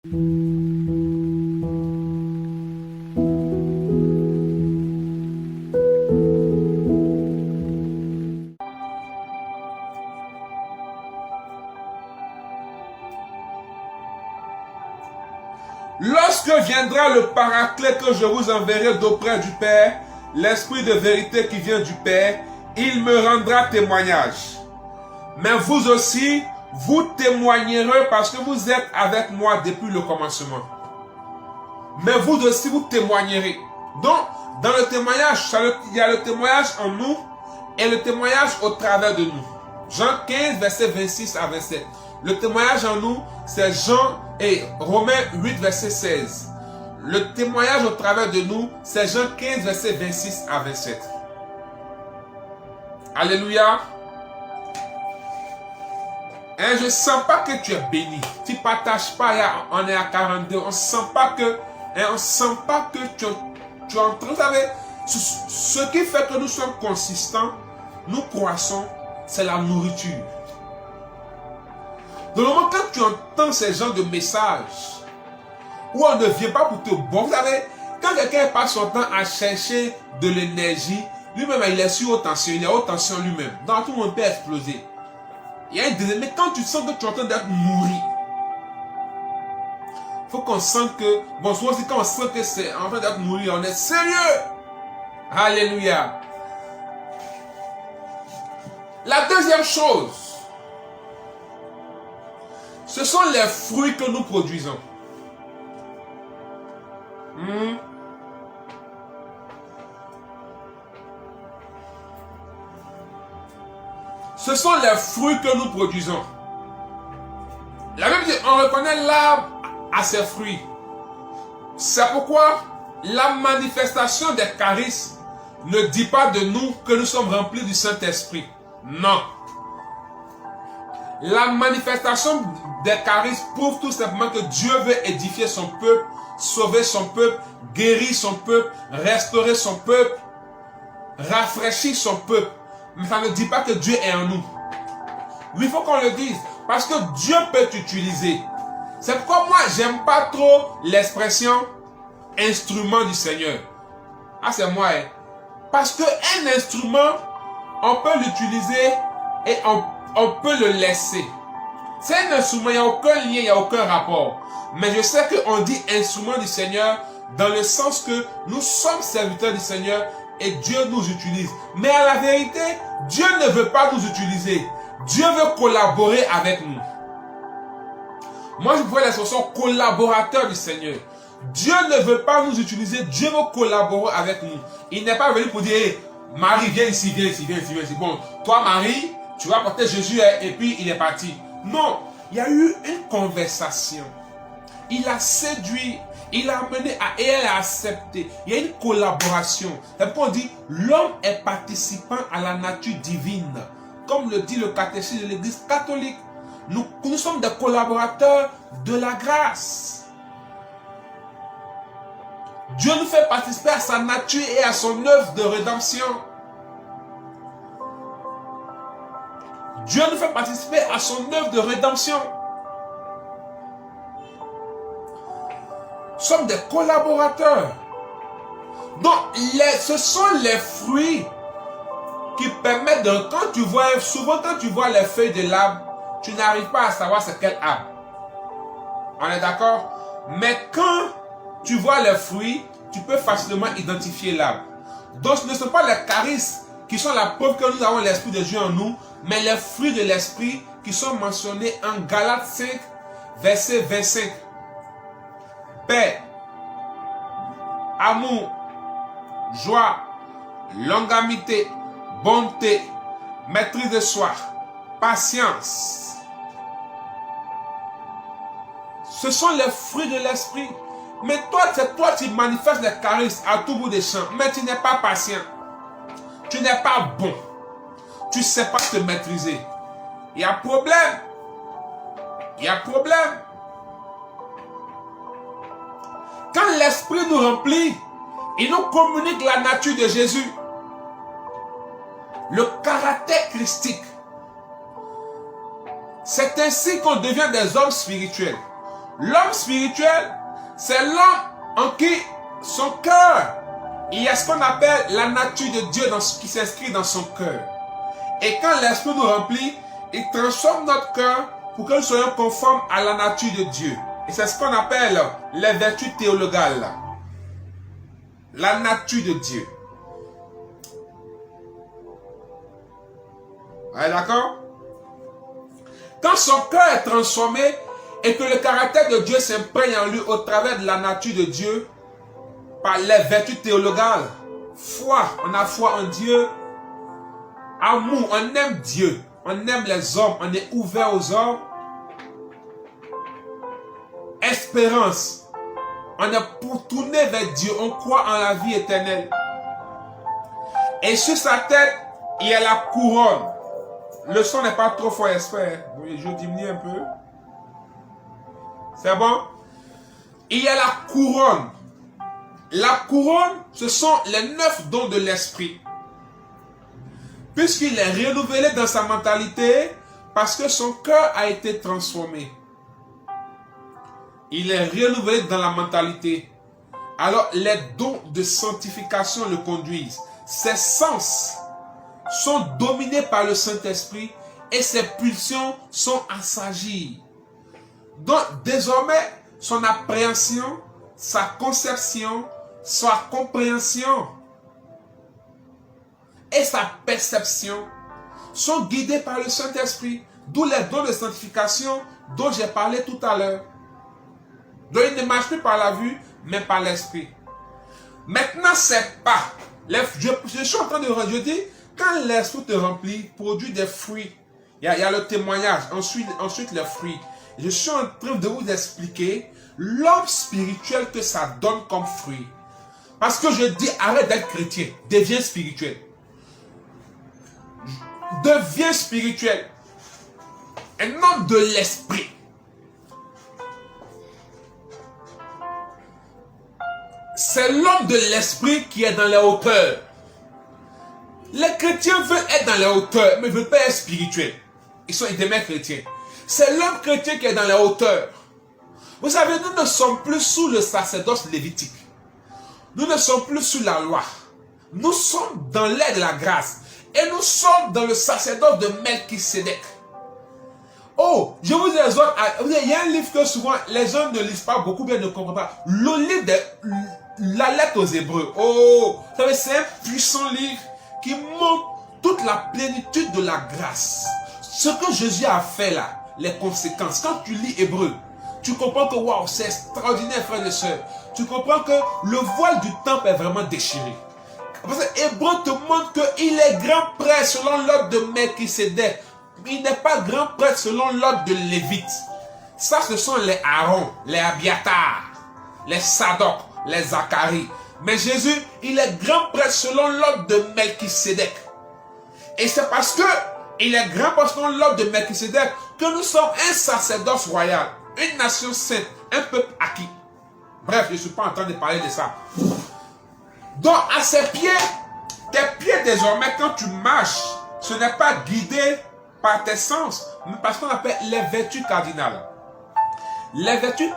Lorsque viendra le Paraclet que je vous enverrai d'auprès du Père, l'Esprit de vérité qui vient du Père, il me rendra témoignage. Mais vous aussi, vous témoignerez parce que vous êtes avec moi depuis le commencement. Mais vous aussi, vous témoignerez. Donc, dans le témoignage, il y a le témoignage en nous et le témoignage au travers de nous. Jean 15, verset 26 à 27. Le témoignage en nous, c'est Romains 8, verset 16. Le témoignage au travers de nous, c'est Jean 15, verset 26 à 27. Alléluia. Je ne sens pas que tu es béni. Tu ne partages pas, on est à 42. On ne sent pas que, tu es en train. Vous savez, ce qui fait que nous sommes consistants, nous croissons, c'est la nourriture. Dans le moment quand tu entends ces genres de messages, où on ne vient pas pour te boire, vous savez, quand quelqu'un passe son temps à chercher de l'énergie, lui-même il est sur haute tension, il est haute tension lui-même. Dans tout le monde peut exploser. Il y a un désir, mais quand tu sens que tu es en train d'être nourri, il faut qu'on sente que, bon, souvent aussi quand on sent que c'est en train d'être nourri, on est sérieux. Alléluia. La deuxième chose, ce sont les fruits que nous produisons. Ce sont les fruits que nous produisons. La Bible dit, on reconnaît l'arbre à ses fruits. C'est pourquoi la manifestation des charismes ne dit pas de nous que nous sommes remplis du Saint-Esprit. Non. La manifestation des charismes prouve tout simplement que Dieu veut édifier son peuple, sauver son peuple, guérir son peuple, restaurer son peuple, rafraîchir son peuple. Mais ça ne dit pas que Dieu est en nous. Oui, il faut qu'on le dise. Parce que Dieu peut t'utiliser. C'est pourquoi moi, j'aime pas trop l'expression instrument du Seigneur. Ah, c'est moi. Parce qu'un instrument, on peut l'utiliser et on peut le laisser. C'est un instrument, il n'y a aucun lien, il n'y a aucun rapport. Mais je sais qu'on dit instrument du Seigneur dans le sens que nous sommes serviteurs du Seigneur et Dieu nous utilise. Mais à la vérité, Dieu ne veut pas nous utiliser. Dieu veut collaborer avec nous. Moi, je vois l'expression collaborateur du Seigneur. Dieu ne veut pas nous utiliser, Dieu veut collaborer avec nous. Il n'est pas venu pour dire, hey, Marie, viens ici, viens ici, viens ici, viens ici. Bon, toi, Marie, tu vas porter Jésus et puis il est parti. Non, il y a eu une conversation. Il a séduit, il a amené et elle a accepté. Il y a une collaboration. C'est pourquoi on dit, l'homme est participant à la nature divine. Comme le dit le catéchisme de l'Église catholique. Nous sommes des collaborateurs de la grâce. Dieu nous fait participer à sa nature et à son œuvre de rédemption. Dieu nous fait participer à son œuvre de rédemption. Nous sommes des collaborateurs. Donc, ce sont les fruits qui permettent de... Souvent, quand tu vois les feuilles de l'arbre, tu n'arrives pas à savoir c'est quel arbre. On est d'accord? Mais quand tu vois les fruits, tu peux facilement identifier l'arbre. Donc, ce ne sont pas les charismes qui sont la preuve que nous avons l'Esprit de Dieu en nous, mais les fruits de l'Esprit qui sont mentionnés en Galates 5, verset 25. Paix, amour, joie, longanimité, bonté, maîtrise de soi, patience. Ce sont les fruits de l'Esprit. Mais toi, c'est toi qui manifestes les charismes à tout bout des champs. Mais tu n'es pas patient. Tu n'es pas bon. Tu ne sais pas te maîtriser. Il y a problème. Il y a problème. Quand l'Esprit nous remplit, il nous communique la nature de Jésus. Le caractère christique. C'est ainsi qu'on devient des hommes spirituels. L'homme spirituel, c'est l'homme en qui son cœur, il y a ce qu'on appelle la nature de Dieu qui s'inscrit dans son cœur. Et quand l'Esprit nous remplit, il transforme notre cœur pour que nous soyons conformes à la nature de Dieu. Et c'est ce qu'on appelle les vertus théologales. La nature de Dieu. Vous êtes d'accord? Quand son cœur est transformé et que le caractère de Dieu s'imprègne en lui au travers de la nature de Dieu, par les vertus théologales, foi, on a foi en Dieu, amour, on aime Dieu, on aime les hommes, on est ouvert aux hommes, espérance, on est pour tourner vers Dieu, on croit en la vie éternelle. Et sur sa tête, il y a la couronne. Le son n'est pas trop fort, j'espère. Je diminue un peu. C'est bon? Il y a la couronne. La couronne, ce sont les 9 dons de l'esprit. Puisqu'il est renouvelé dans sa mentalité, parce que son cœur a été transformé. Il est renouvelé dans la mentalité. Alors, les dons de sanctification le conduisent. Ses sens sont dominés par le Saint-Esprit et ses pulsions sont assagies. Donc, désormais, son appréhension, sa conception, sa compréhension et sa perception sont guidés par le Saint-Esprit, d'où les dons de sanctification dont j'ai parlé tout à l'heure. Donc, il ne marche plus par la vue, mais par l'Esprit. Maintenant, c'est pas. Je suis en train de je dis, quand l'Esprit te remplit, produit des fruits. Il y a le témoignage, ensuite les fruits. Je suis en train de vous expliquer l'homme spirituel que ça donne comme fruit. Parce que je dis, arrête d'être chrétien, deviens spirituel. Deviens spirituel. Un homme de l'esprit. C'est l'homme de l'esprit qui est dans les hauteurs. Les chrétiens veulent être dans les hauteurs, mais ne veulent pas être spirituels. Ils sont des mecs chrétiens. C'est l'homme chrétien qui est dans les hauteurs. Vous savez, nous ne sommes plus sous le sacerdoce lévitique. Nous ne sommes plus sous la loi. Nous sommes dans l'air de la grâce. Et nous sommes dans le sacerdoce de Melchisédek. Oh, je vous exhorte à... Il y a un livre que souvent les gens ne lisent pas beaucoup, bien ne comprennent pas. Le livre de la lettre aux Hébreux. Oh, vous savez, c'est un puissant livre qui montre toute la plénitude de la grâce. Ce que Jésus a fait là, les conséquences. Quand tu lis Hébreux, tu comprends que waouh, c'est extraordinaire, frères et sœurs. Tu comprends que le voile du temple est vraiment déchiré. Parce que Hébreux te montre qu'il est grand prêtre selon l'ordre de Melchisédek. Il n'est pas grand prêtre selon l'ordre de Lévite. Ça, ce sont les Aaron, les Abiatar, les Sadok, les Zacharie. Mais Jésus, il est grand prêtre selon l'ordre de Melchisédek. Et c'est parce que il est grand prêtre selon l'ordre de Melchisédek que nous sommes un sacerdoce royal, une nation sainte, un peuple acquis. Bref, je ne suis pas en train de parler de ça. Donc, à ses pieds, tes pieds désormais, quand tu marches, ce n'est pas guidé par tes sens, mais par ce qu'on appelle les vertus cardinales. Les vertus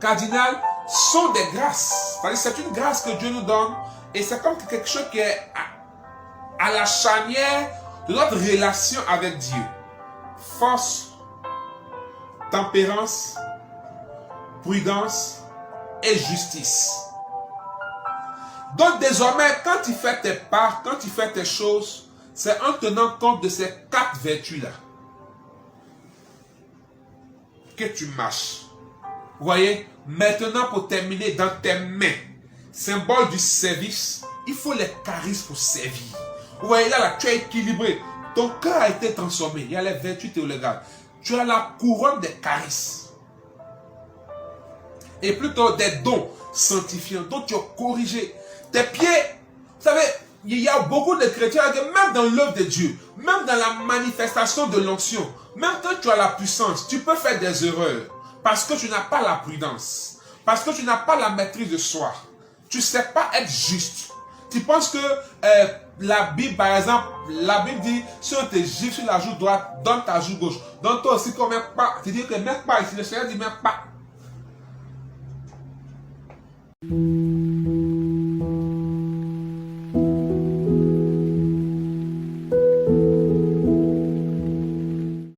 cardinales sont des grâces. C'est-à-dire, c'est une grâce que Dieu nous donne, et c'est comme quelque chose qui est à la charnière de notre relation avec Dieu. Force, tempérance, prudence et justice. Donc désormais, quand tu fais tes pas, quand tu fais tes choses, c'est en tenant compte de ces 4 vertus-là que tu marches. Vous voyez, maintenant pour terminer, dans tes mains, symbole du service, il faut les charismes pour servir. Vous voyez là, tu es équilibré. Ton cœur a été transformé. Il y a les vertus théologales. Tu as la couronne des charismes. Et plutôt des dons sanctifiants, dont tu as corrigé. Tes pieds, vous savez, il y a beaucoup de chrétiens, même dans l'œuvre de Dieu, même dans la manifestation de l'onction, même quand tu as la puissance, tu peux faire des erreurs. Parce que tu n'as pas la prudence. Parce que tu n'as pas la maîtrise de soi. Tu ne sais pas être juste. Tu penses que la Bible, par exemple, la Bible dit, si on te gifle sur la joue droite, donne ta joue gauche. Donne toi aussi comme un pas. Tu dis que même pas ici, le Seigneur dit même pas. Amen.